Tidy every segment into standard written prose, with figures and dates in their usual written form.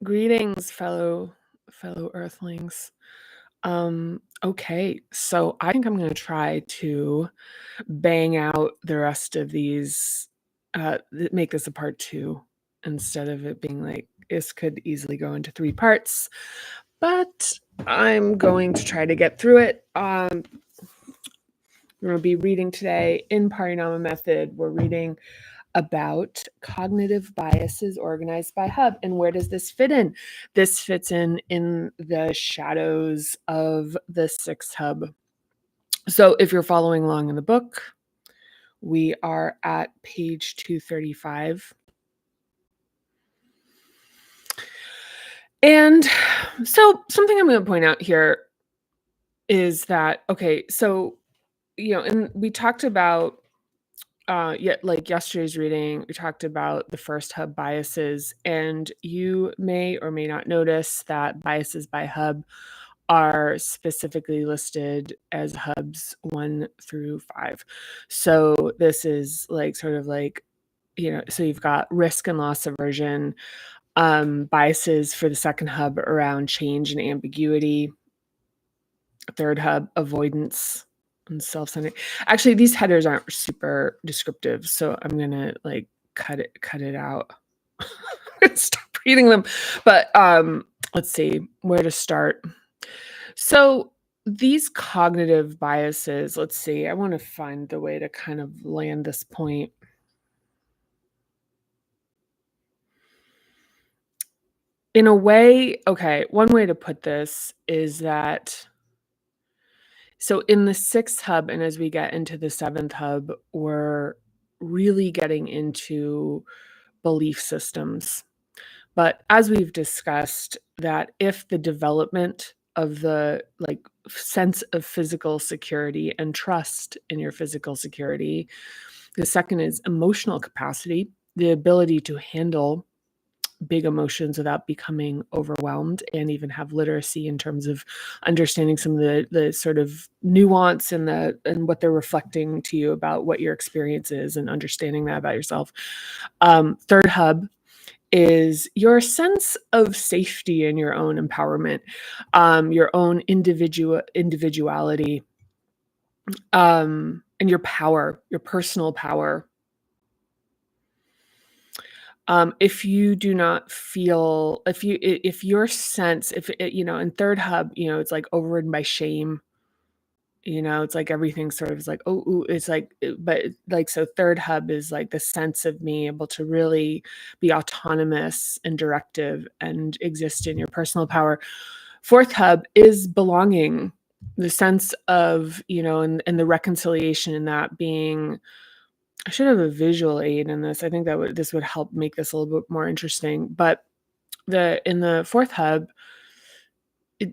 Greetings, fellow Earthlings. Okay, so I think I'm gonna try to bang out the rest of these, make this a part 2 instead of it being like this could easily go into 3 parts, but I'm going to try to get through it. We're gonna be reading today in Parinama Method. We're reading about cognitive biases organized by Hub. And where does this fit in? This fits in the shadows of the sixth hub. So if you're following along in the book, we are at page 235. And so something I'm going to point out here is that, okay, so, and we talked about like yesterday's reading, we talked about the first hub biases, and you may or may not notice that biases by hub are specifically listed as hubs 1 through 5. So this is like sort of like, so you've got risk and loss aversion, biases for the second hub around change and ambiguity, third hub avoidance and self-centered. Actually, these headers aren't super descriptive, so I'm gonna like cut it out. Stop reading them. But let's see where to start. So these cognitive biases, let's see, I want to find the way to kind of land this point. In a way, okay, one way to put this is that, so in the sixth hub, and as we get into the seventh hub, we're really getting into belief systems. But as we've discussed, that if the development of the like sense of physical security and trust in your physical security, the second is emotional capacity, the ability to handle big emotions without becoming overwhelmed, and even have literacy in terms of understanding some of the sort of nuance and what they're reflecting to you about what your experience is and understanding that about yourself. Third hub is your sense of safety and your own empowerment, your own individuality, and your power, your personal power. If you do not feel, if your sense, if it, in third hub, it's like overridden by shame. It's like everything sort of is like, oh, ooh, it's like, but like, so third hub is like the sense of being able to really be autonomous and directive and exist in your personal power. Fourth hub is belonging, the sense of, and the reconciliation in that being, I should have a visual aid in this. I think that this would help make this a little bit more interesting. But in the fourth hub,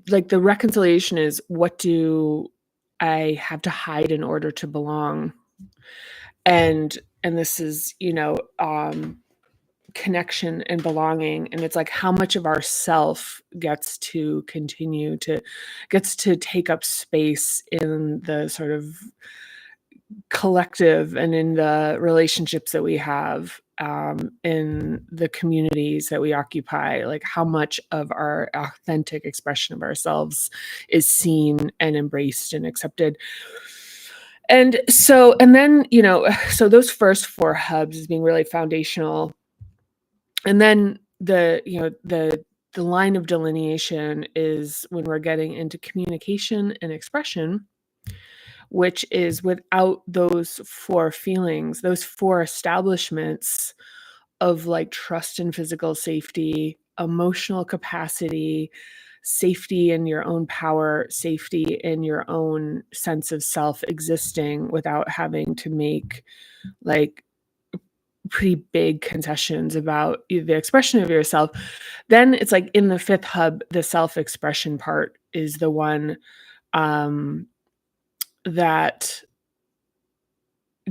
like the reconciliation is, what do I have to hide in order to belong? And this is, connection and belonging. And it's like how much of our self gets to take up space in the sort of collective and in the relationships that we have, in the communities that we occupy, like how much of our authentic expression of ourselves is seen and embraced and accepted. And so, and then, so those first 4 hubs as being really foundational. And then the line of delineation is when we're getting into communication and expression, which is without those 4 feelings, those 4 establishments of like trust and physical safety, emotional capacity, safety in your own power, safety in your own sense of self existing without having to make like pretty big concessions about the expression of yourself. Then it's like in the fifth hub, the self-expression part is the one that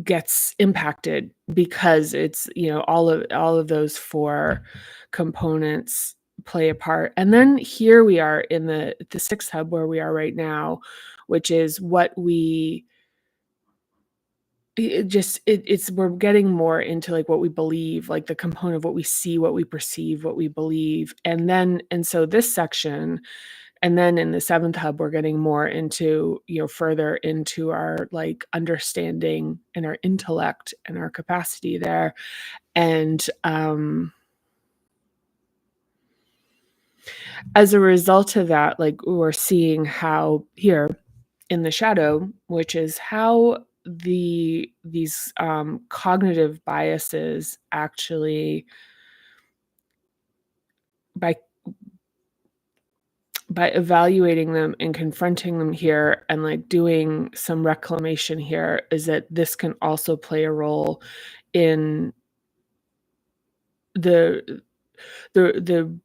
gets impacted, because it's, all of those 4 components play a part. And then here we are in the sixth hub where we are right now, which is what we it's we're getting more into, like, what we believe, like, the component of what we see, what we perceive, what we believe, and so this section and then in the 7th hub, we're getting more into, further into our, like, understanding and our intellect and our capacity there, and, as a result of that, like, we're seeing how here in the shadow, which is how these cognitive biases actually by by evaluating them and confronting them here and like doing some reclamation here is that this can also play a role in the the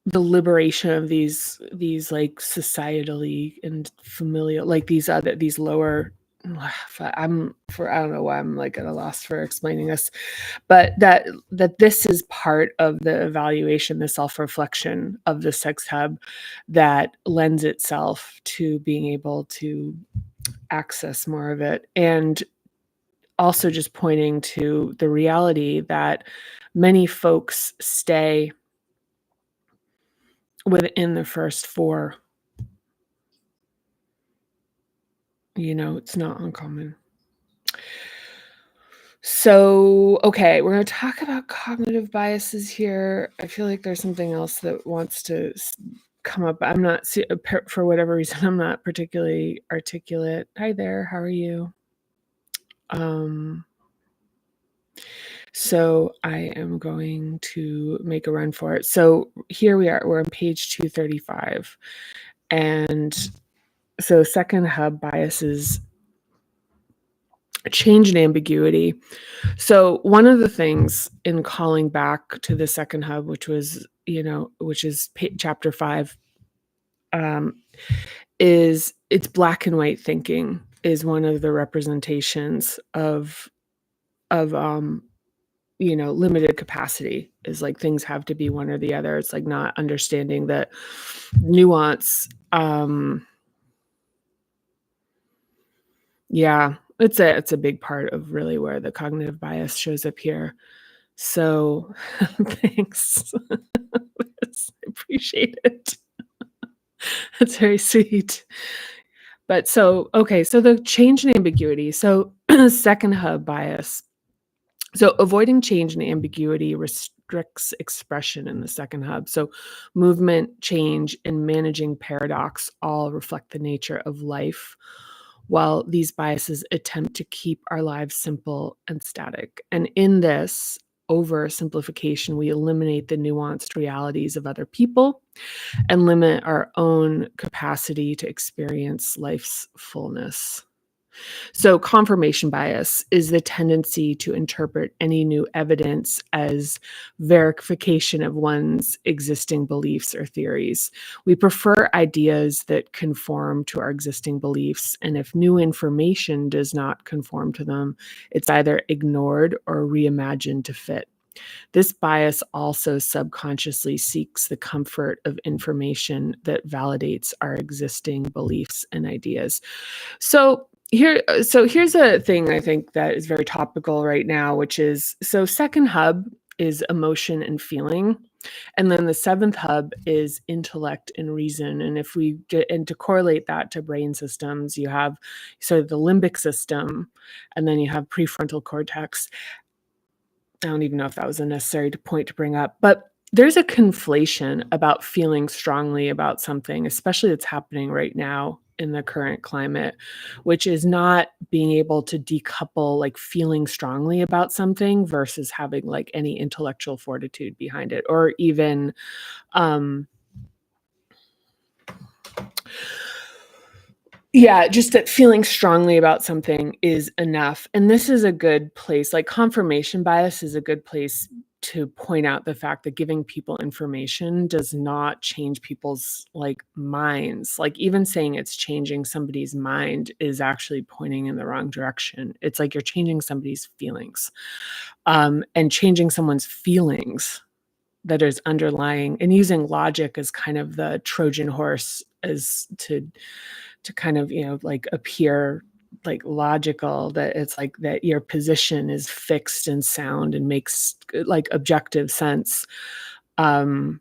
the liberation of these like societally and familial like these lower I don't know why I'm like at a loss for explaining this, but that this is part of the evaluation, the self-reflection of the sex hub that lends itself to being able to access more of it. And also just pointing to the reality that many folks stay within the first four. It's not uncommon. So, okay, we're gonna talk about cognitive biases here. I feel like there's something else that wants to come up. I'm not, for whatever reason, I'm not particularly articulate. Hi there, how are you? Um, so I am going to make a run for it. So here we are, we're on page 235. And so second hub biases, change and ambiguity. So one of the things in calling back to the second hub, which is chapter 5, is it's black and white thinking is one of the representations of limited capacity, is like things have to be one or the other. It's like not understanding that nuance. Yeah, it's a big part of really where the cognitive bias shows up here. So, thanks. I appreciate it. That's very sweet. But okay, so the change and ambiguity. So, second hub bias. So, avoiding change and ambiguity restricts expression in the second hub. So, movement, change, and managing paradox all reflect the nature of life, while these biases attempt to keep our lives simple and static. And in this oversimplification, we eliminate the nuanced realities of other people and limit our own capacity to experience life's fullness. So, confirmation bias is the tendency to interpret any new evidence as verification of one's existing beliefs or theories. We prefer ideas that conform to our existing beliefs, and if new information does not conform to them, it's either ignored or reimagined to fit. This bias also subconsciously seeks the comfort of information that validates our existing beliefs and ideas. So here's a thing I think that is very topical right now, which is so second hub is emotion and feeling, and then the seventh hub is intellect and reason. And if we get and to correlate that to brain systems, you have sort of the limbic system, and then you have prefrontal cortex. I don't even know if that was a necessary point to bring up, but there's a conflation about feeling strongly about something, especially that's happening right now in the current climate, which is not being able to decouple like feeling strongly about something versus having like any intellectual fortitude behind it, or even um yeah, just that feeling strongly about something is enough. And this is a good place, like confirmation bias is a good place to point out the fact that giving people information does not change people's like minds. Like even saying it's changing somebody's mind is actually pointing in the wrong direction. It's like you're changing somebody's feelings. And changing someone's feelings that is underlying and using logic as kind of the Trojan horse as to kind of, like appear like logical, that it's like that your position is fixed and sound and makes like objective sense. Um,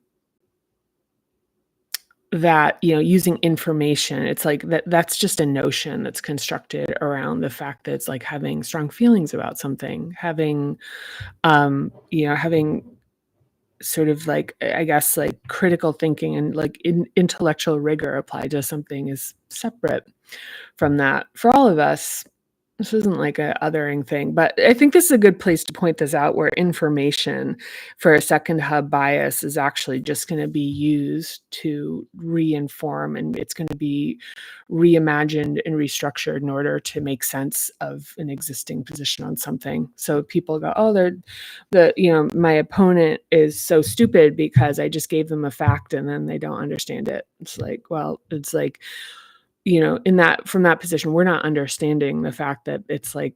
that, using information, it's like that's just a notion that's constructed around the fact that it's like having strong feelings about something, having sort of like, I guess, like critical thinking and like intellectual rigor applied to something is separate from that. For all of us, this isn't like a othering thing, but I think this is a good place to point this out, where information for a second hub bias is actually just going to be used to reinform, and it's going to be reimagined and restructured in order to make sense of an existing position on something. So people go, oh, my opponent is so stupid because I just gave them a fact and then they don't understand it. It's like, well, it's like, from that position, we're not understanding the fact that it's like,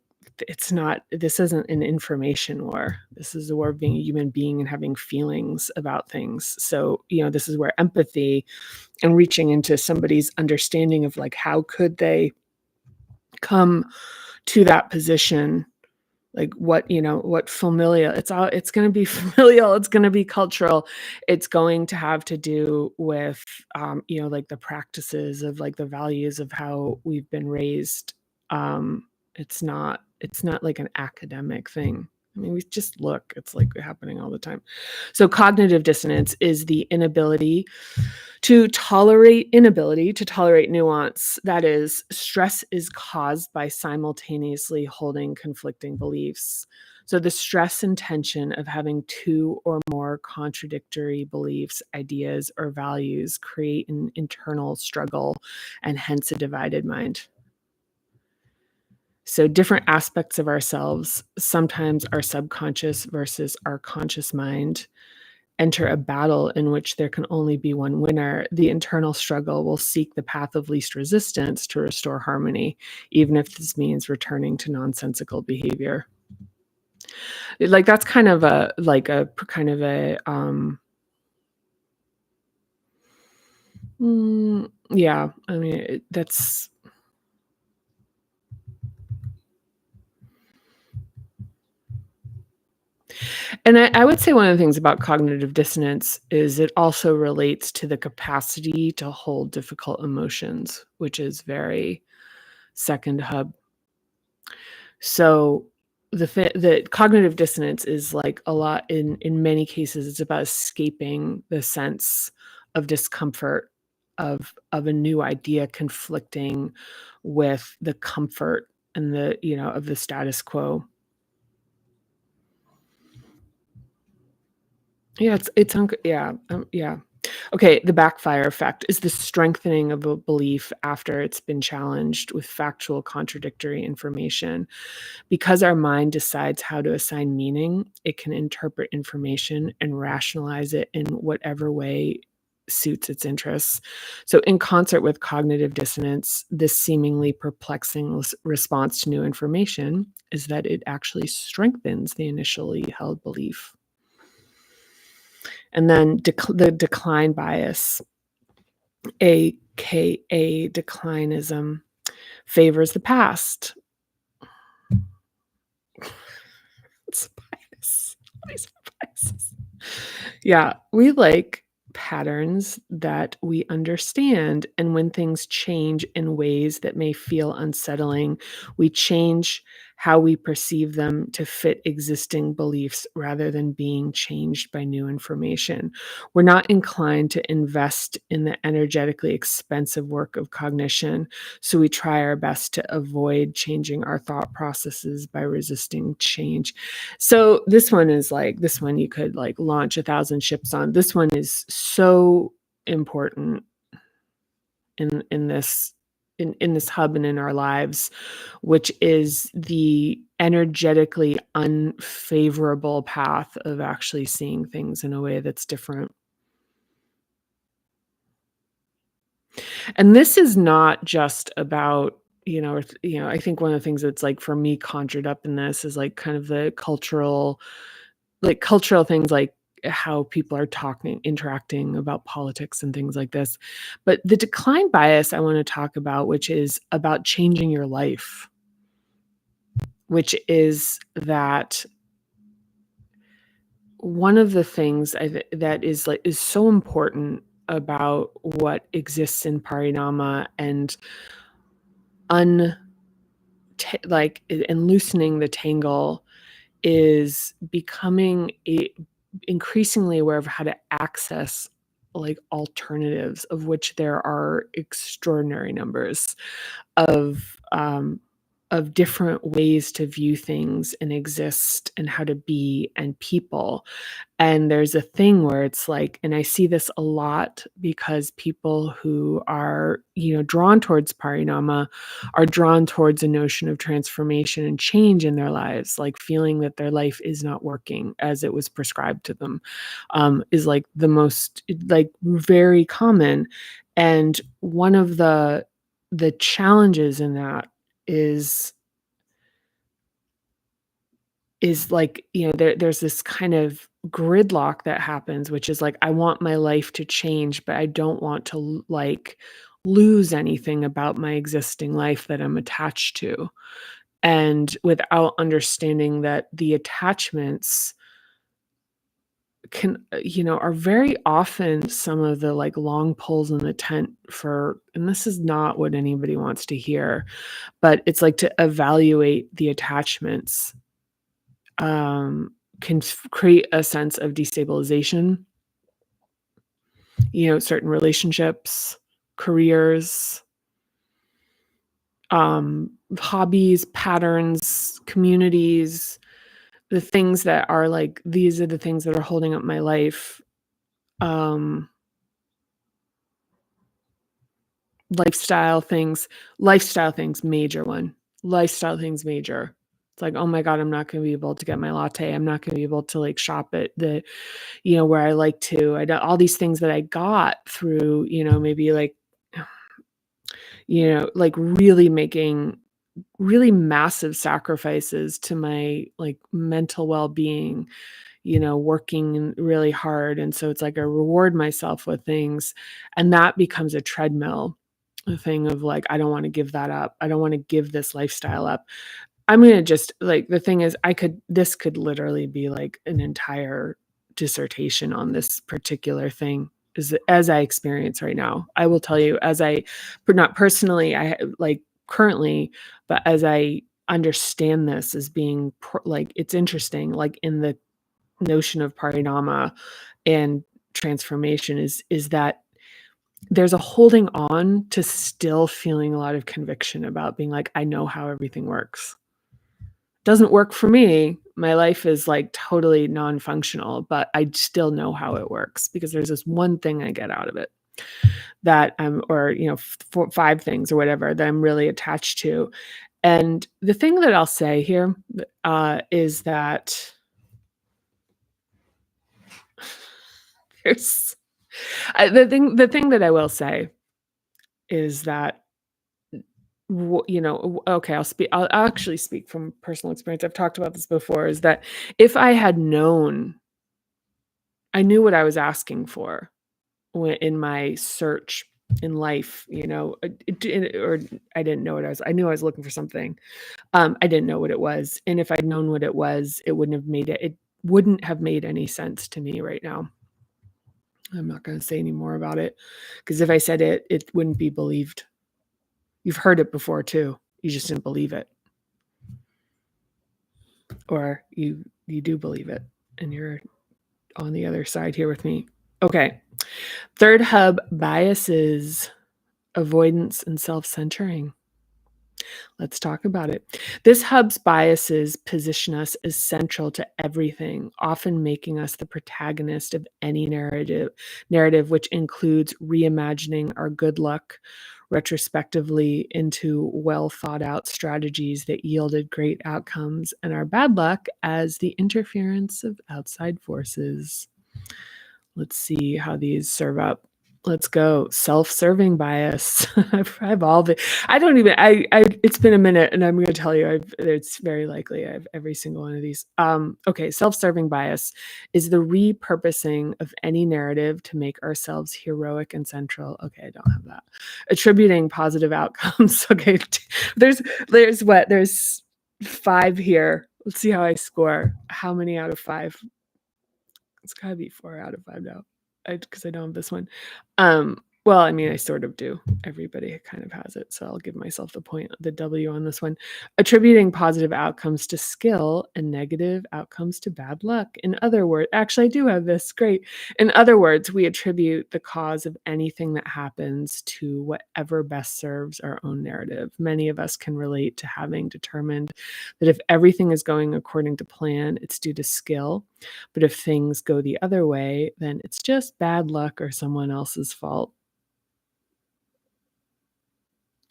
this isn't an information war. This is a war of being a human being and having feelings about things. So, this is where empathy and reaching into somebody's understanding of like, how could they come to that position, like what familial, it's going to be familial, it's going to be cultural, it's going to have to do with like the practices of like the values of how we've been raised. It's not like an academic thing. I mean, we just look, it's like happening all the time. So cognitive dissonance is the inability to tolerate nuance. That is, stress is caused by simultaneously holding conflicting beliefs. So the stress and tension of having two or more contradictory beliefs, ideas, or values create an internal struggle and hence a divided mind. So different aspects of ourselves, sometimes our subconscious versus our conscious mind, enter a battle in which there can only be one winner. The internal struggle will seek the path of least resistance to restore harmony, even if this means returning to nonsensical behavior. Like that's kind of a yeah, I mean, that's, and I would say one of the things about cognitive dissonance is it also relates to the capacity to hold difficult emotions, which is very second hub. So the cognitive dissonance is like a lot in many cases, it's about escaping the sense of discomfort of a new idea conflicting with the comfort and of the status quo. Yeah, yeah. Okay, the backfire effect is the strengthening of a belief after it's been challenged with factual contradictory information. Because our mind decides how to assign meaning, it can interpret information and rationalize it in whatever way suits its interests. So, in concert with cognitive dissonance, this seemingly perplexing response to new information is that it actually strengthens the initially held belief. And then the decline bias, aka declinism, favors the past. It's bias. Always biases. Yeah, we like patterns that we understand, and when things change in ways that may feel unsettling, we change how we perceive them to fit existing beliefs rather than being changed by new information. We're not inclined to invest in the energetically expensive work of cognition, so we try our best to avoid changing our thought processes by resisting change. So this one you could like launch 1,000 ships on. This one is so important in this hub and in our lives, which is the energetically unfavorable path of actually seeing things in a way that's different. And this is not just about, I think one of the things that's like for me conjured up in this is like kind of the cultural things like how people are interacting about politics and things like this. But the decline bias I want to talk about, which is about changing your life, which is that one of the things that is so important about what exists in Parinama and and loosening the tangle is becoming increasingly aware of how to access alternatives, of which there are extraordinary numbers of different ways to view things and exist and how to be and people. And there's a thing where it's like, and I see this a lot because people who are, drawn towards Parinama are drawn towards a notion of transformation and change in their lives, like feeling that their life is not working as it was prescribed to them, is like the most, like, very common. And one of the challenges in that is like, there's this kind of gridlock that happens, which is like, I want my life to change, but I don't want to lose anything about my existing life that I'm attached to. And without understanding that the attachments are very often some of the long poles in the tent for, and this is not what anybody wants to hear, but it's like to evaluate the attachments can create a sense of destabilization. Certain relationships, careers, hobbies, patterns, communities, the things that are like, these are the things that are holding up my life. Lifestyle things, major one. Lifestyle things, major. It's like, oh my God, I'm not going to be able to get my latte. I'm not going to be able to shop at the, where I like to. All these things that I got through, maybe really making really massive sacrifices to my mental well-being, working really hard. And so it's like I reward myself with things, and that becomes a treadmill, a thing of like, I don't want to give that up. I don't want to give this lifestyle up. I'm going to just the thing is, this could literally be like an entire dissertation on this particular thing as I experience right now. I will tell you, not personally, I currently, but as I understand this as being it's interesting, in the notion of Parinama and transformation is that there's a holding on to still feeling a lot of conviction about being like, I know how everything works. Doesn't work for me. My life is totally non-functional, but I still know how it works because there's this one thing I get out of it that or 5 things or whatever that I'm really attached to. And the thing that I'll say here is that there's the thing that I will say is that okay, I'll actually speak from personal experience. I've talked about this before, is that if I had known, I knew what I was asking for in my search in life, or I didn't know I knew I was looking for something. I didn't know what it was. And if I'd known what it was, it wouldn't have made any sense to me right now. I'm not going to say any more about it, because if I said it, it wouldn't be believed. You've heard it before too. You just didn't believe it. Or you do believe it, and you're on the other side here with me. Okay. Third hub, biases, avoidance, and self-centering. Let's talk about it. This hub's biases position us as central to everything, often making us the protagonist of any narrative, which includes reimagining our good luck retrospectively into well thought out strategies that yielded great outcomes, and our bad luck as the interference of outside forces. Let's see how these serve up. Let's go. Self-serving bias. I've all the I don't even it's been a minute and I'm gonna tell you it's very likely I have every single one of these. Okay, self-serving bias is the repurposing of any narrative to make ourselves heroic and central. Okay, I don't have that. Attributing positive outcomes. Okay, there's what? There's 5 here. Let's see how I score. How many out of 5? It's gotta be 4 out of 5 now. Because I don't have this one. Well, I mean, I sort of do. Everybody kind of has it, so I'll give myself the W on this one. Attributing positive outcomes to skill and negative outcomes to bad luck. In other words, actually, I do have this. Great. In other words, we attribute the cause of anything that happens to whatever best serves our own narrative. Many of us can relate to having determined that if everything is going according to plan, it's due to skill. But if things go the other way, then it's just bad luck or someone else's fault.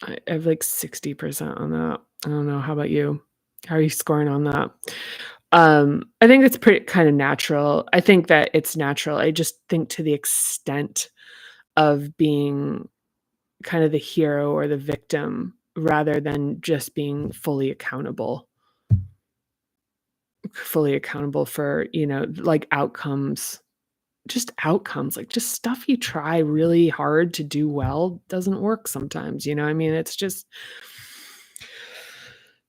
I have like 60% on that. I don't know. How about you? How are you scoring on that? I think it's pretty kind of natural. I think that it's natural. I just think to the extent of being kind of the hero or the victim rather than just being fully accountable for, like outcomes. Just outcomes, like, just stuff you try really hard to do well doesn't work sometimes, I mean, it's just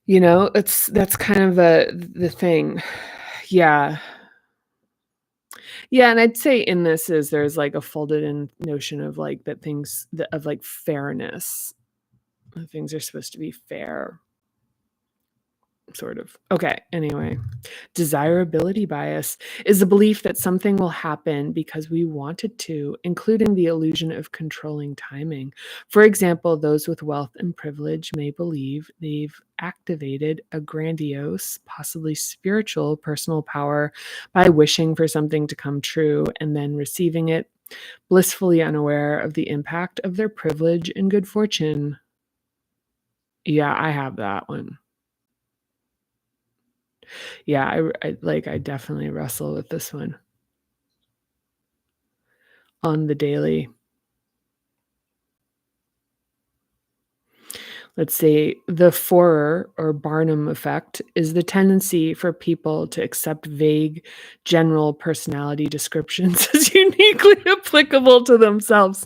that's kind of the thing. Yeah. Yeah, and I'd say in this is there's, like, a folded in notion of, like, that things that of, like, fairness. Things are supposed to be fair. Sort of. Okay, anyway. Desirability bias is the belief that something will happen because we want it to, including the illusion of controlling timing. For example, those with wealth and privilege may believe they've activated a grandiose, possibly spiritual personal power by wishing for something to come true and then receiving it, blissfully unaware of the impact of their privilege and good fortune. Yeah, I have that one. Yeah, I definitely wrestle with this one on the daily. Let's see, the Forer or Barnum effect is the tendency for people to accept vague, general personality descriptions as uniquely applicable to themselves.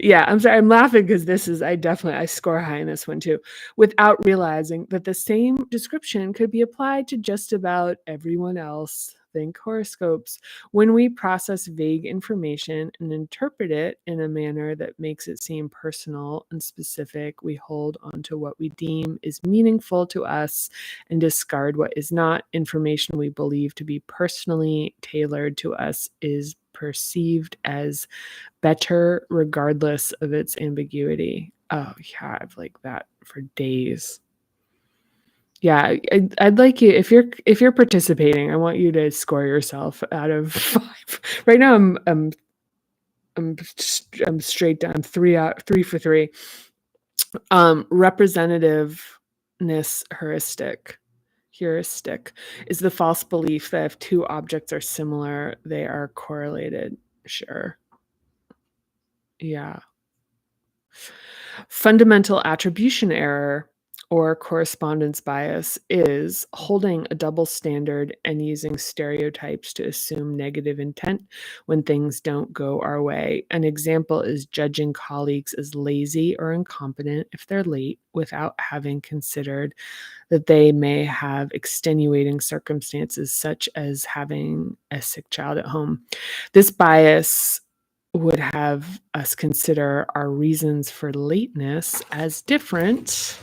Yeah, I'm sorry, I'm laughing because I score high in this one too, without realizing that the same description could be applied to just about everyone else. Think horoscopes. When we process vague information and interpret it in a manner that makes it seem personal and specific, we hold onto what we deem is meaningful to us and discard what is not. Information we believe to be personally tailored to us is perceived as better regardless of its ambiguity. Oh, yeah, I've like that for days. Yeah, I'd like you if you're participating, I want you to score yourself out of 5. Right now, I'm straight down 3 for 3. Representativeness heuristic is the false belief that if 2 objects are similar, they are correlated. Sure. Yeah. Fundamental attribution error or correspondence bias is holding a double standard and using stereotypes to assume negative intent when things don't go our way. An example is judging colleagues as lazy or incompetent if they're late without having considered that they may have extenuating circumstances, such as having a sick child at home. This bias would have us consider our reasons for lateness as different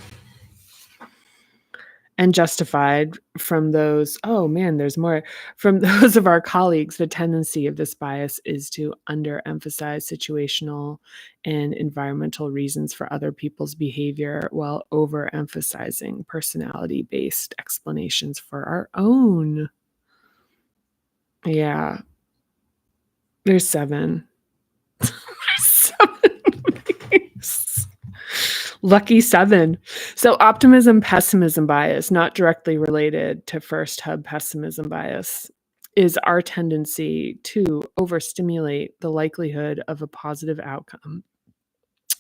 and justified from those oh man, there's more from those of our colleagues. The tendency of this bias is to underemphasize situational and environmental reasons for other people's behavior while overemphasizing personality-based explanations for our own. Yeah, there's 7. There's 7. Lucky 7. So optimism pessimism bias, not directly related to first hub pessimism bias, is our tendency to overstimulate the likelihood of a positive outcome.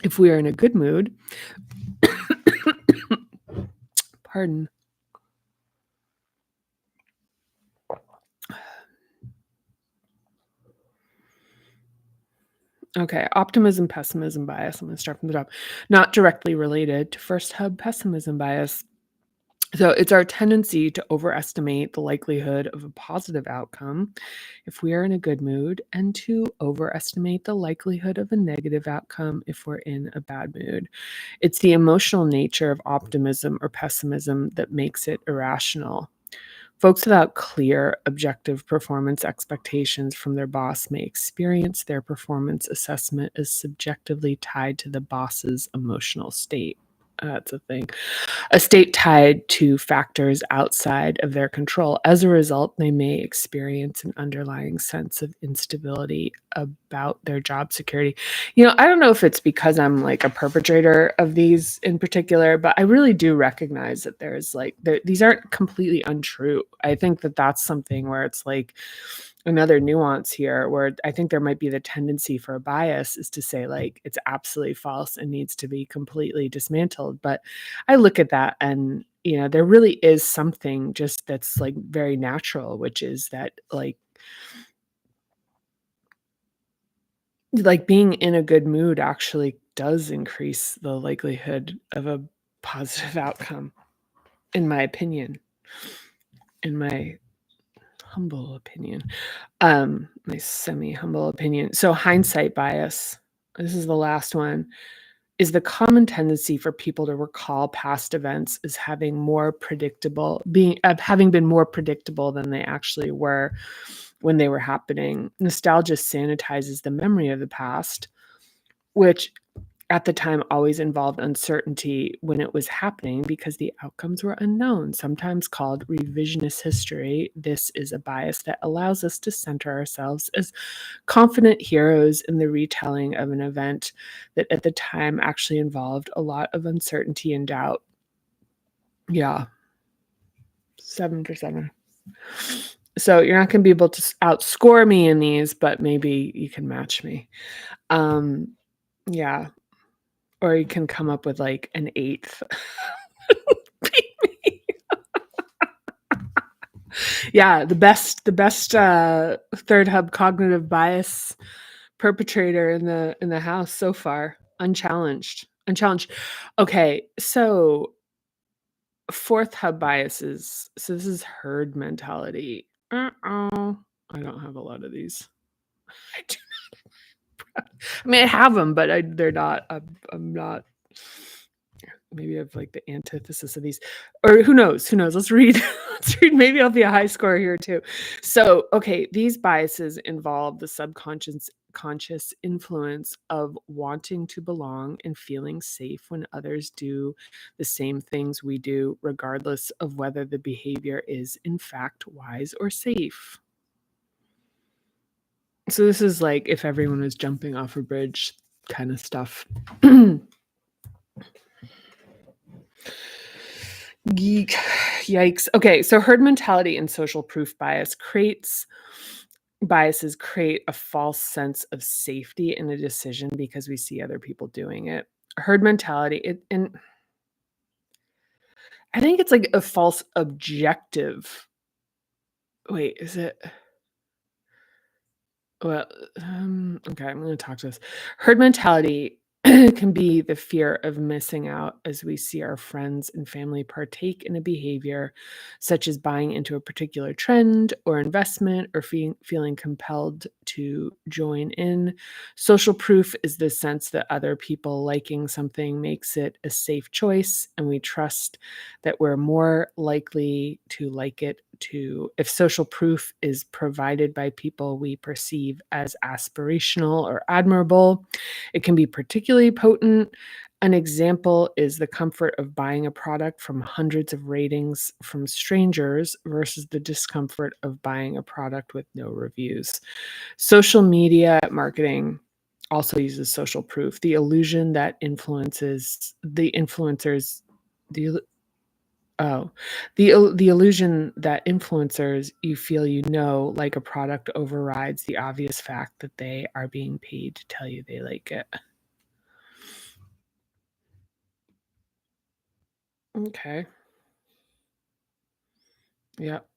If we are in a good mood, pardon. Okay, optimism, pessimism bias. I'm going to start from the top. Not directly related to first hub pessimism bias. So it's our tendency to overestimate the likelihood of a positive outcome if we are in a good mood, and to overestimate the likelihood of a negative outcome if we're in a bad mood. It's the emotional nature of optimism or pessimism that makes it irrational. Folks without clear, objective performance expectations from their boss may experience their performance assessment as subjectively tied to the boss's emotional state. That's a thing. A state tied to factors outside of their control. As a result, they may experience an underlying sense of instability about their job security. I don't know if it's because I'm like a perpetrator of these in particular, but I really do recognize that these aren't completely untrue. I think that that's something where it's like another nuance here, where I think there might be the tendency for a bias is to say like it's absolutely false and needs to be completely dismantled. But I look at that and there really is something just that's like very natural, which is that like being in a good mood actually does increase the likelihood of a positive outcome, in my opinion, in my humble opinion, my semi-humble opinion. So hindsight bias, this is the last one, is the common tendency for people to recall past events as having been more predictable than they actually were when they were happening. Nostalgia sanitizes the memory of the past, which at the time always involved uncertainty when it was happening because the outcomes were unknown, sometimes called revisionist history. This is a bias that allows us to center ourselves as confident heroes in the retelling of an event that at the time actually involved a lot of uncertainty and doubt. Yeah. 7 for 7. So you're not going to be able to outscore me in these, but maybe you can match me. Yeah. Or you can come up with like an 8th. Yeah, the best third hub cognitive bias perpetrator in the house so far, unchallenged. Okay, so fourth hub biases. So this is herd mentality. I don't have a lot of these. I do not. I mean, I have them, but they're not. I'm not. Maybe I have like the antithesis of these, or who knows? Let's read. Maybe I'll be a high scorer here too. So, okay, these biases involve the conscious influence of wanting to belong and feeling safe when others do the same things we do, regardless of whether the behavior is in fact wise or safe. So this is like if everyone was jumping off a bridge kind of stuff. Geek. Yikes. Okay, so herd mentality and social proof biases create a false sense of safety in a decision because we see other people doing it. Herd mentality, and I think it's like a false objective. Wait, is it? Well, okay, I'm going to talk to this. Herd mentality can be the fear of missing out as we see our friends and family partake in a behavior such as buying into a particular trend or investment, or feeling compelled to join in. Social proof is the sense that other people liking something makes it a safe choice, and we trust that we're more likely to like it too. If social proof is provided by people we perceive as aspirational or admirable, it can be particularly potent. An example is the comfort of buying a product from hundreds of ratings from strangers versus the discomfort of buying a product with no reviews. Social media marketing also uses social proof, the illusion that the influencers, Oh, the illusion that influencers you feel you know like a product overrides the obvious fact that they are being paid to tell you they like it. Okay. Yep.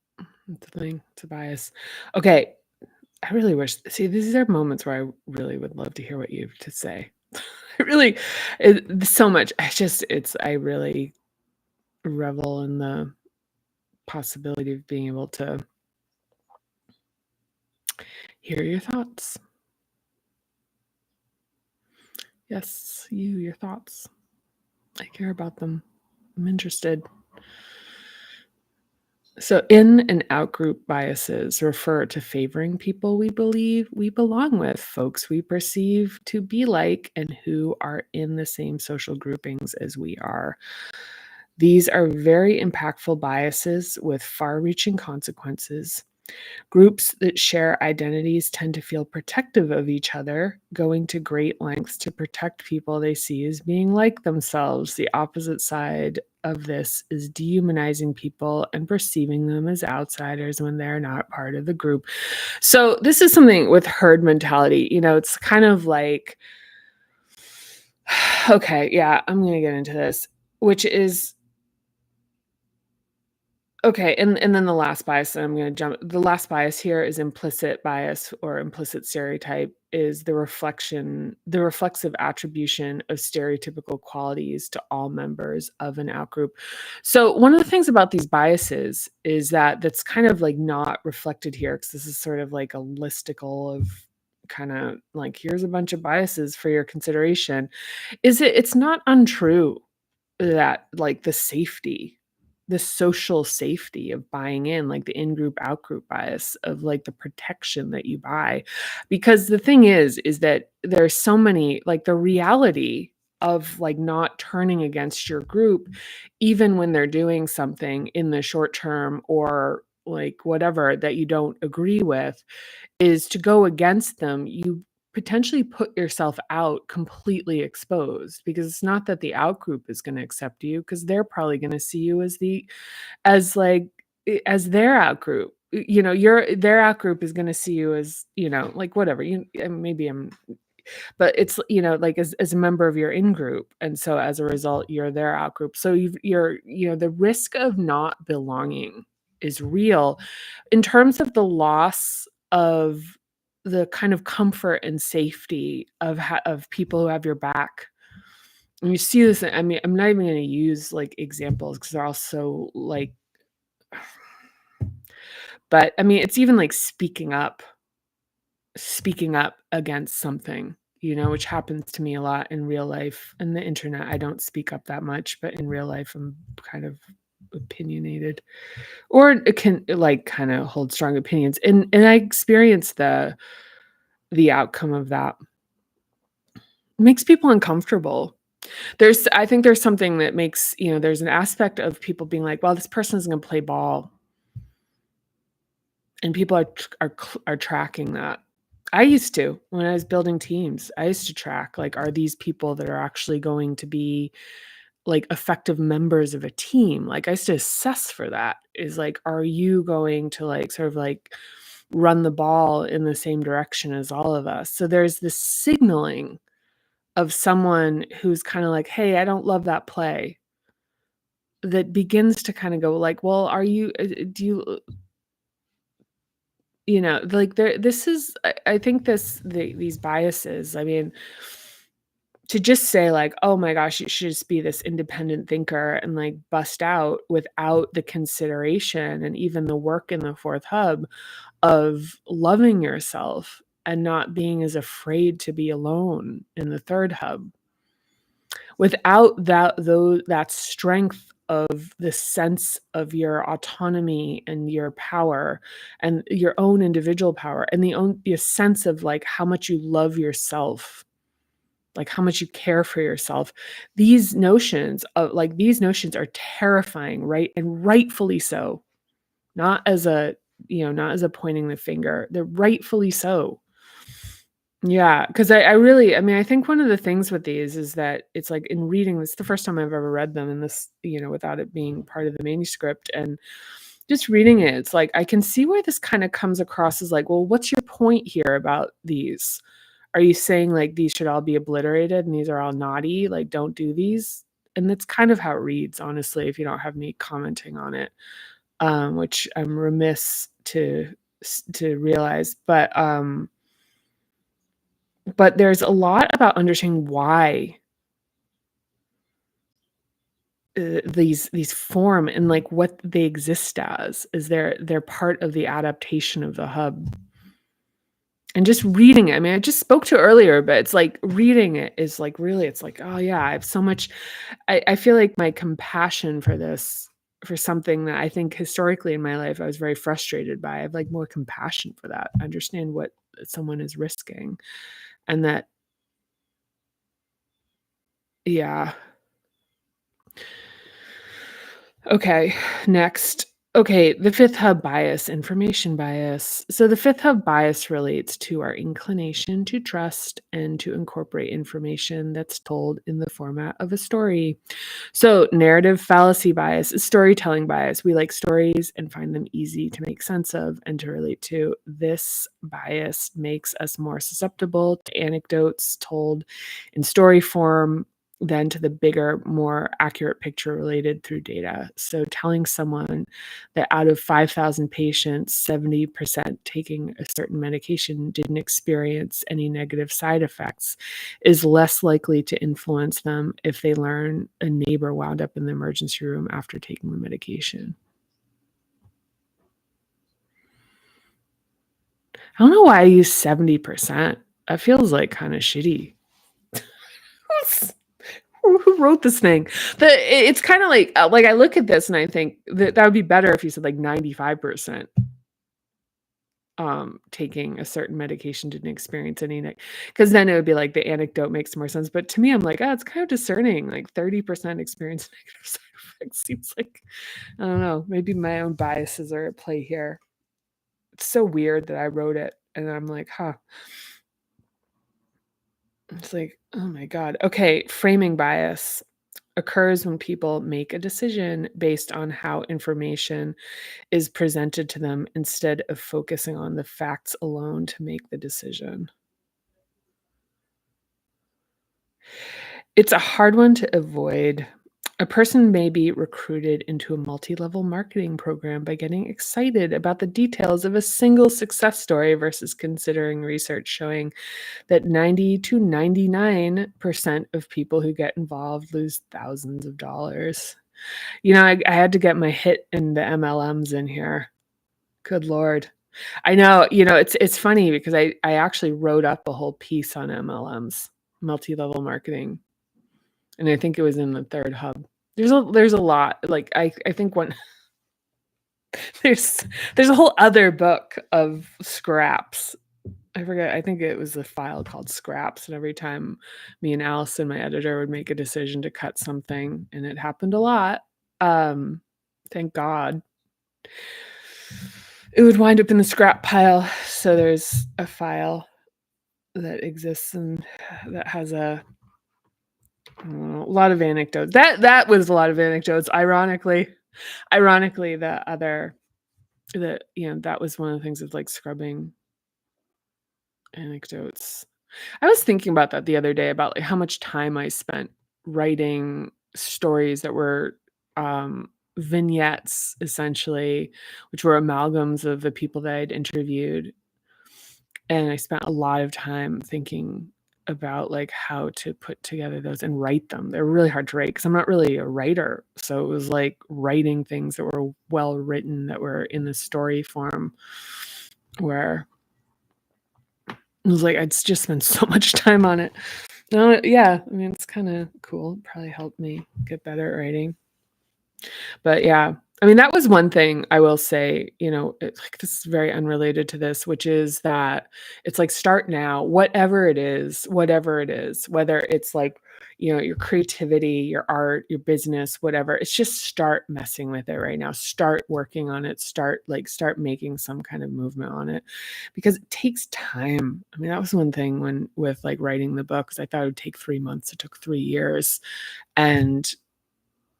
It's a thing. It's a bias. Okay. I really wish see, these are moments where I really would love to hear what you have to say. I really so much. I really revel in the possibility of being able to hear your thoughts. Yes, your thoughts. I care about them. I'm interested. So, in and out group biases refer to favoring people we believe we belong with, folks we perceive to be like, and who are in the same social groupings as we are. These are very impactful biases with far reaching consequences. Groups that share identities tend to feel protective of each other, going to great lengths to protect people they see as being like themselves. The opposite side of this is dehumanizing people and perceiving them as outsiders when they're not part of the group. So, this is something with herd mentality. It's kind of like, okay, yeah, I'm going to get into this, which is okay, and then the last bias, and I'm gonna jump the last bias here is implicit bias or implicit stereotype is the reflexive attribution of stereotypical qualities to all members of an outgroup. So one of the things about these biases is that that's kind of like not reflected here because this is sort of like a listicle of kind of like here's a bunch of biases for your consideration. It's not untrue that, like, the social safety of buying in, like, the in-group, out-group bias of, like, the protection that you buy. Because the thing is that there's so many like, the reality of, like, not turning against your group, even when they're doing something in the short term or, like, whatever that you don't agree with, is to go against them, you potentially put yourself out completely exposed because it's not that the out group is gonna accept you because 'cause they're probably gonna see you as like, as their out group. Their out group is gonna see you as, like, whatever, maybe I'm but it's, like, as a member of your in group, and so as a result, you're their out group. So the risk of not belonging is real in terms of the loss of the kind of comfort and safety of people who have your back. And you see this, I mean, I'm not even gonna use, like, examples because 'cause they're all so, like but, I mean, it's even, like, speaking up against something, which happens to me a lot in real life. And the internet, I don't speak up that much, but in real life, I'm kind of opinionated, or it can like kind of hold strong opinions. And I experience the outcome of that. It makes people uncomfortable. I think there's something that makes, there's an aspect of people being like, well, this person is going to play ball, and people are tracking that. I used to when I was building teams. I used to track, like, are these people that are actually going to be, like, effective members of a team? Like, I used to assess for that. Is like, are you going to, like, sort of, like, run the ball in the same direction as all of us? So there's this signaling of someone who's kinda like, "Hey, I don't love that play," that begins to kinda go like, "Well, are you do you" like, this is I think these biases, I mean, to just say like, "Oh my gosh, you should just be this independent thinker," and, like, bust out without the consideration and even the work in the 4th hub of loving yourself and not being as afraid to be alone in the 3rd hub. Without that strength of the sense of your autonomy and your power and your own individual power and the sense of, like, how much you love yourself, like, how much you care for yourself. These notions are terrifying, right? And rightfully so. Not as a pointing the finger. They're rightfully so. Yeah, 'cause I really I mean, I think one of the things with these is that it's like in reading this the first time I've ever read them and this, without it being part of the manuscript and just reading it, it's like I can see where this kinda comes across as like, "Well, what's your point here about these? Are you saying, like, these should all be obliterated and these are all naughty, like, don't do these?" And that's kind of how it reads, honestly, if you don't have me commenting on it, which I'm remiss to realize, but there's a lot about understanding why, these form and, like, what they exist as, is they're part of the adaptation of the hub. And just reading it, I mean, I just spoke to earlier, but it's like reading it is like really it's like, "Oh, yeah, I have so much." I feel like my compassion for this for something that I think historically in my life I was very frustrated by, I have, like, more compassion for that. I understand what someone is risking and that yeah. Okay, next. Okay, the fifth hub bias, information bias. So the fifth hub bias relates to our inclination to trust and to incorporate information that's told in the format of a story. So narrative fallacy bias is storytelling bias. We like stories and find them easy to make sense of and to relate to. This bias makes us more susceptible to anecdotes told in story form than to the bigger, more accurate picture related through data. So telling someone that out of 5,000 patients, 70% taking a certain medication didn't experience any negative side effects is less likely to influence them if they learn a neighbor wound up in the emergency room after taking the medication. I don't know why I use 70%. That feels like kinda shitty. Who wrote this thing? It's kinda like, I look at this and I think that would be better if you said, like, 95%, taking a certain medication didn't experience any because then it would be like the anecdote makes more sense, but to me, I'm like, "Oh, it's kind of discerning, like 30% experience negative side effects." Seems like I don't know, maybe my own biases are at play here. It's so weird that I wrote it, and I'm like, "Huh." It's like, "Oh my god." Okay, framing bias occurs when people make a decision based on how information is presented to them instead of focusing on the facts alone to make the decision. It's a hard one to avoid. A person may be recruited into a multi-level marketing program by getting excited about the details of a single success story versus considering research showing that 90 to 99% of people who get involved lose thousands of dollars. I had to get my hit in the MLMs in here. Good lord. I know, it's funny because I actually wrote up a whole piece on MLMs, multi-level marketing, and I think it was in the 3rd hub. There's a lot, like, I think one there's there's a whole other book of scraps. I forget, I think it was a file called Scraps, and every time me and Allison, my editor, would make a decision to cut something, and it happened a lot, um, thank God, it would wind up in the scrap pile, so there's a file that exists and that has a lot of anecdotes. That was a lot of anecdotes, ironically, that was one of the things of, like, scrubbing anecdotes. I was thinking about that the other day about, like, how much time I spent writing stories that were, vignettes, essentially, which were amalgams of the people that I'd interviewed, and I spent a lot of time thinking about, like, how to put together those and write them. They're really hard to write because 'cause I'm not really a writer, so it was, like, writing things that were well written, that were in the story form, where it was like I'd just spent so much time on it. No, yeah, I mean, it's kinda cool, probably helped me get better at writing. But yeah. I mean, that was one thing I will say, like, this is very unrelated to this, which is that it's like start now, whatever it is, whether it's like, your creativity, your art, your business, whatever. It's just start messing with it right now. Start working on it. Start making some kind of movement on it because it takes time. I mean, that was one thing when with like writing the book, 'cause I thought it would take 3 months. It took 3 years. And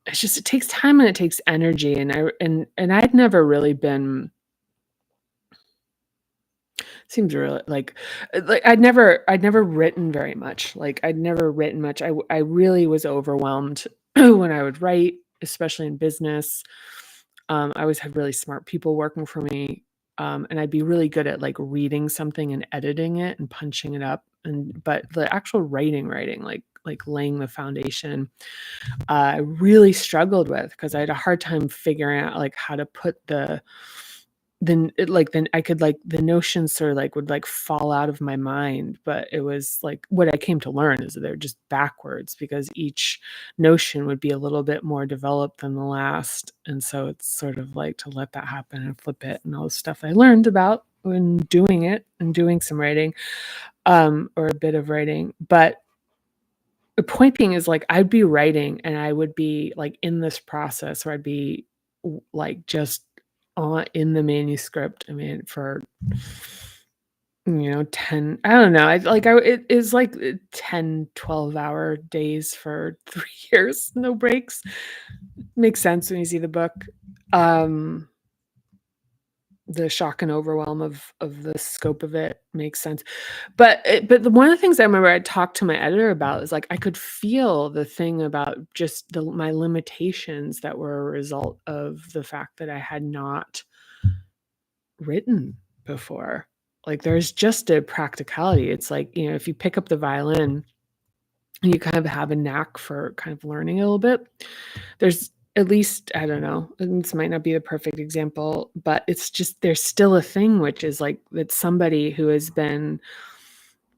it's just it takes time and it takes energy, and I'd never really been seems really like I'd never written very much. Like, I'd never written much. I really was overwhelmed when I would write, especially in business. I always had really smart people working for me, and I'd be really good at, like, reading something and editing it and punching it up, but the actual writing, like laying the foundation, I really struggled with because I had a hard time figuring out, like, how to put then it like, then I could, like the notions sort of, like, would, like, fall out of my mind, but it was, like what I came to learn is that they're just backwards because each notion would be a little bit more developed than the last, and so it's sort of like to let that happen and flip it and all the stuff I learned about when doing it and doing some writing, or a bit of writing, but the point being is, like, I'd be writing and I would be, like, in this process where I'd be like, just on in the manuscript, I mean, for, 10 I don't know, it is like, 10, 12-hour days for 3 years, no breaks. Makes sense when you see the book. Um, the shock and overwhelm of the scope of it makes sense. But one of the things I remember I talked to my editor about is, like, I could feel the thing about just my limitations that were a result of the fact that I had not written before. Like, there's just a practicality. It's like, if you pick up the violin and you kind of have a knack for kind of learning a little bit, there's at least I don't know, and this might not be the perfect example, but it's just there's still a thing which is, like, that somebody who has been,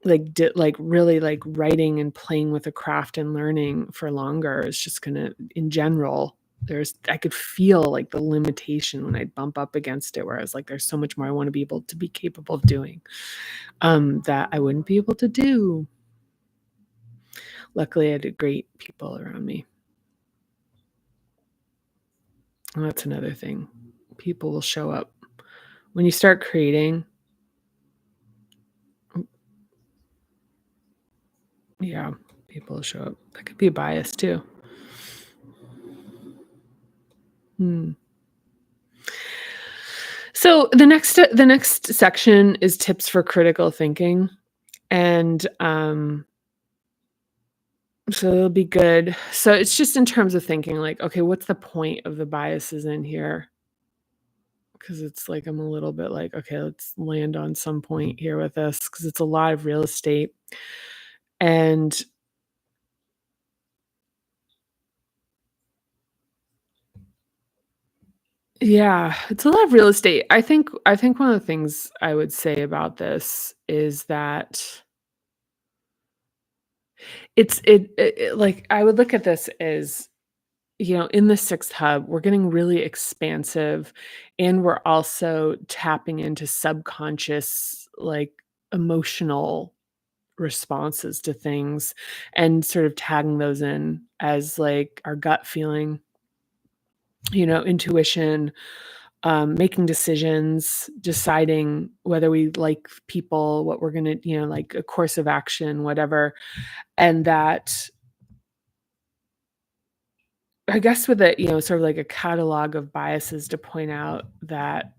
like, really, like, writing and playing with a craft and learning for longer is just gonna in general, I could feel, like, the limitation when I'd bump up against it, where I was like, "There's so much more I wanna be able to be capable of doing, that I wouldn't be able to do." Luckily, I had great people around me. And that's another thing. People will show up. When you start creating, yeah, people will show up. That could be a bias too. Hmm. So the next section is tips for critical thinking, and, so it'll be good. So it's just in terms of thinking like, "Okay, what's the point of the biases in here?" Because it's like I'm a little bit like, "Okay, let's land on some point here with this," because it's a lot of real estate, and yeah, it's a lot of real estate. I think one of the things I would say about this is that like, I would look at this as, in the 6th hub, we're getting really expansive, and we're also tapping into subconscious, like, emotional responses to things and sort of tagging those in as, like, our gut feeling, intuition, making decisions, deciding whether we like people, what we're gonna, like a course of action, whatever. And that, I guess, with a, sort of like a catalog of biases to point out that,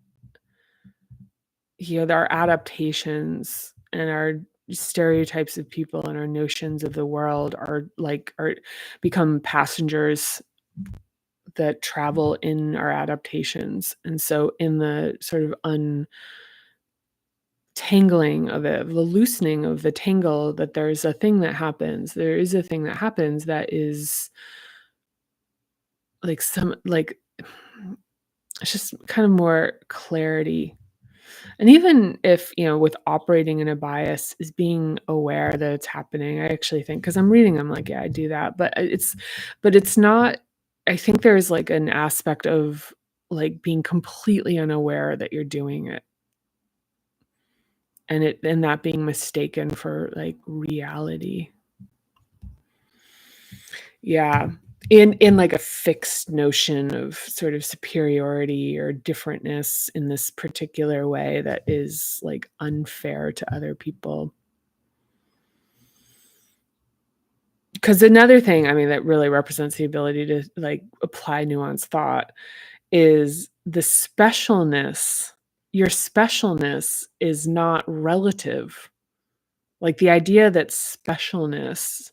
our adaptations and our stereotypes of people and our notions of the world are become passengers that travel in our adaptations. And so in the sort of tangling of it, the loosening of the tangle, that there's a thing that happens. There is a thing that happens that is like it's just kind of more clarity. And even if, with operating in a bias is being aware that it's happening, I actually think because I'm reading, I'm like, yeah, I do that. But it's not, I think there's like an aspect of like being completely unaware that you're doing it, and that being mistaken for like reality. Yeah. In like a fixed notion of sort of superiority or differentness in this particular way that is like unfair to other people. Because another thing, I mean, that really represents the ability to like apply nuanced thought is the specialness. Your specialness is not relative. Like the idea that specialness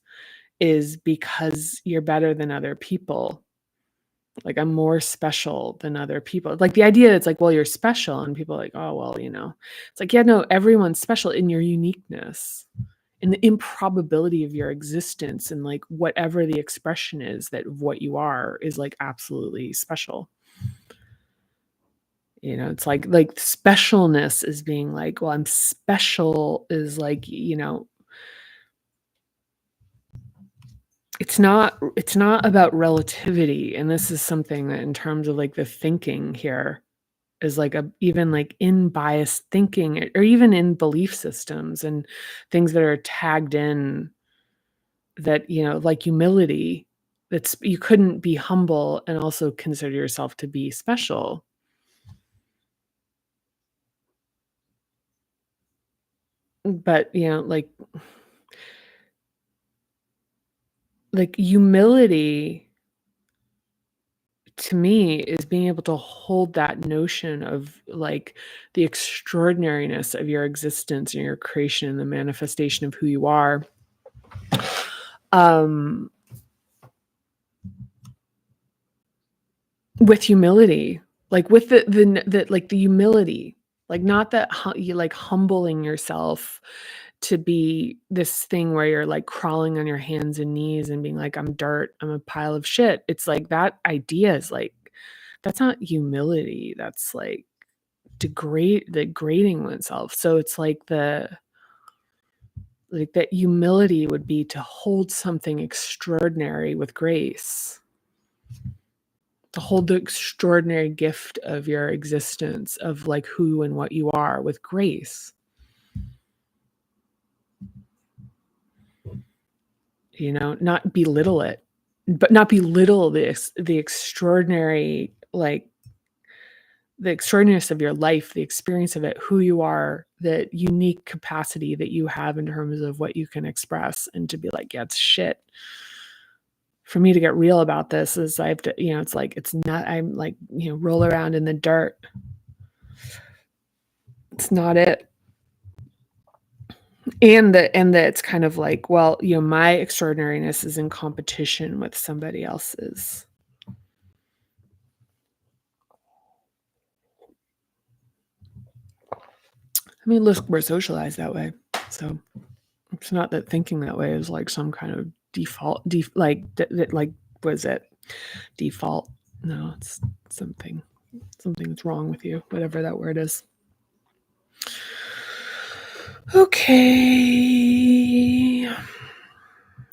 is because you're better than other people. Like I'm more special than other people. Like the idea that's like, well, you're special, and people are like, oh, well, it's like, yeah, no, everyone's special in your uniqueness, in the improbability of your existence, and like whatever the expression is that of what you are is like absolutely special. It's like specialness is being like, well, I'm special is like, it's not about relativity. And this is something that in terms of like the thinking here is like even like in biased thinking or even in belief systems and things that are tagged in that, like humility, that's you couldn't be humble and also consider yourself to be special. But, like humility to me is being able to hold that notion of like the extraordinariness of your existence and your creation and the manifestation of who you are. With humility, like with the like the humility, like not that you like humbling yourself to be this thing where you're like crawling on your hands and knees and being like, I'm dirt, I'm a pile of shit. It's like that idea is like, that's not humility. That's like degrading oneself. So it's like that humility would be to hold something extraordinary with grace, to hold the extraordinary gift of your existence, of like who and what you are with grace. Not belittle it, but not belittle the extraordinary, like the extraordinariness of your life, the experience of it, who you are, the unique capacity that you have in terms of what you can express, and to be like, yeah, it's shit. For me to get real about this is I have to, it's like, it's not, I'm like, roll around in the dirt. It's not it. And that it's kind of like, well, my extraordinariness is in competition with somebody else's. I mean, look, we're socialized that way. So it's not that thinking that way is like some kind of default, like, was it default? No, it's something's wrong with you, whatever that word is. Okay.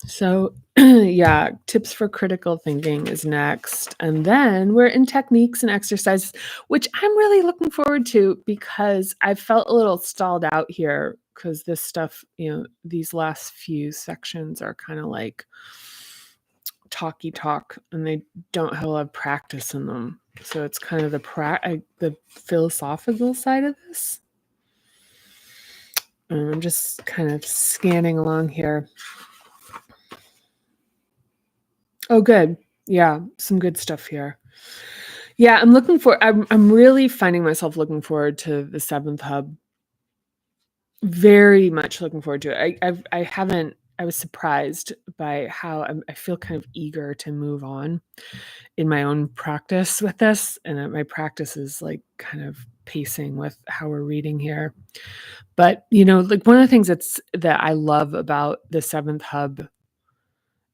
So, yeah, tips for critical thinking is next. And then we're in techniques and exercises, which I'm really looking forward to because I felt a little stalled out here because this stuff, these last few sections are kind of like talky talk and they don't have a lot of practice in them. So it's kind of the philosophical side of this. And I'm just kind of scanning along here. Oh, good. Yeah, some good stuff here. Yeah, I'm really finding myself looking forward to the 7th hub. Very much looking forward to it. I was surprised by how I feel kind of eager to move on in my own practice with this, and my practice is like kind of pacing with how we're reading here. But, like one of the things that I love about the 7th hub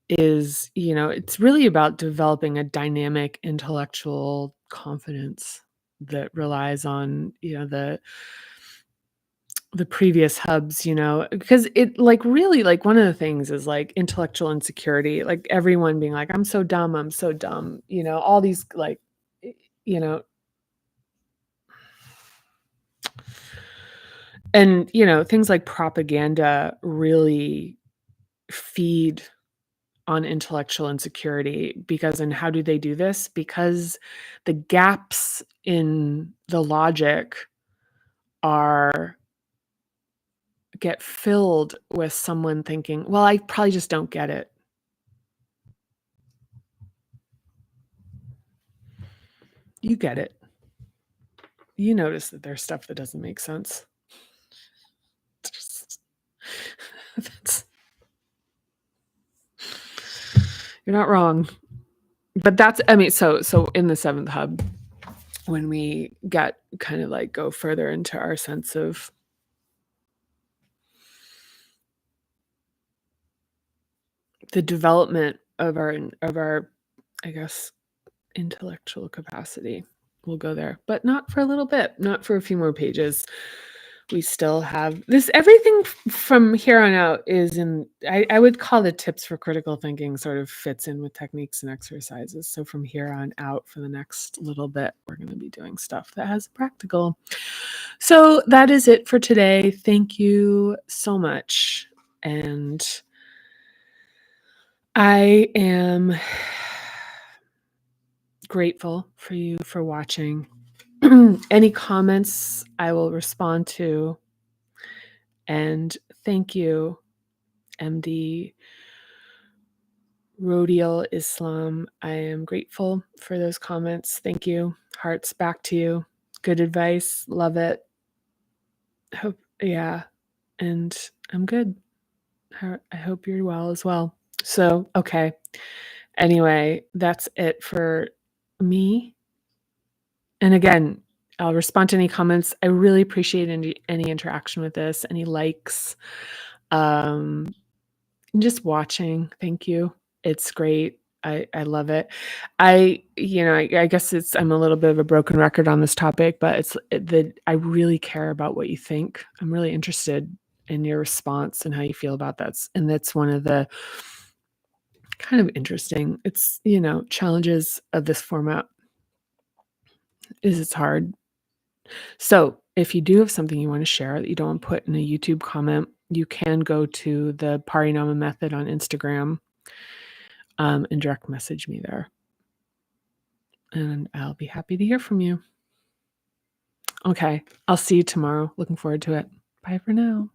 is, it's really about developing a dynamic intellectual confidence that relies on, the previous hubs, because it like really like one of the things is like intellectual insecurity, like everyone being like, I'm so dumb, all these like, And, you know, things like propaganda really feed on intellectual insecurity because and how do they do this? Because the gaps in the logic are get filled with someone thinking, "Well, I probably just don't get it." You get it. You notice that there's stuff that doesn't make sense. Just that's you're not wrong. But that's I mean, so in the 7th hub, when we get kind of like go further into our sense of the development of our, I guess, intellectual capacity. We'll go there, but not for a little bit, not for a few more pages. We still have this everything from here on out is in I would call the tips for critical thinking sort of fits in with techniques and exercises. So from here on out for the next little bit, we're going to be doing stuff that has practical. So that is it for today. Thank you so much. And I am grateful for you for watching. Any comments I will respond to. And thank you, MD Rodial Islam. I am grateful for those comments. Thank you. Hearts back to you. Good advice. Love it. Hope, yeah. And I'm good. I hope you're well as well. So, okay. Anyway, that's it for me. And again, I'll respond to any comments. I really appreciate any interaction with this, any likes, and just watching. Thank you. It's great. I love it. I guess I'm a little bit of a broken record on this topic, but I really care about what you think. I'm really interested in your response and how you feel about that. And that's one of the kind of interesting, challenges of this format is it's hard. So if you do have something you want to share that you don't want to put in a YouTube comment, you can go to the Parinama Method on Instagram and direct message me there. And I'll be happy to hear from you. Okay, I'll see you tomorrow. Looking forward to it. Bye for now.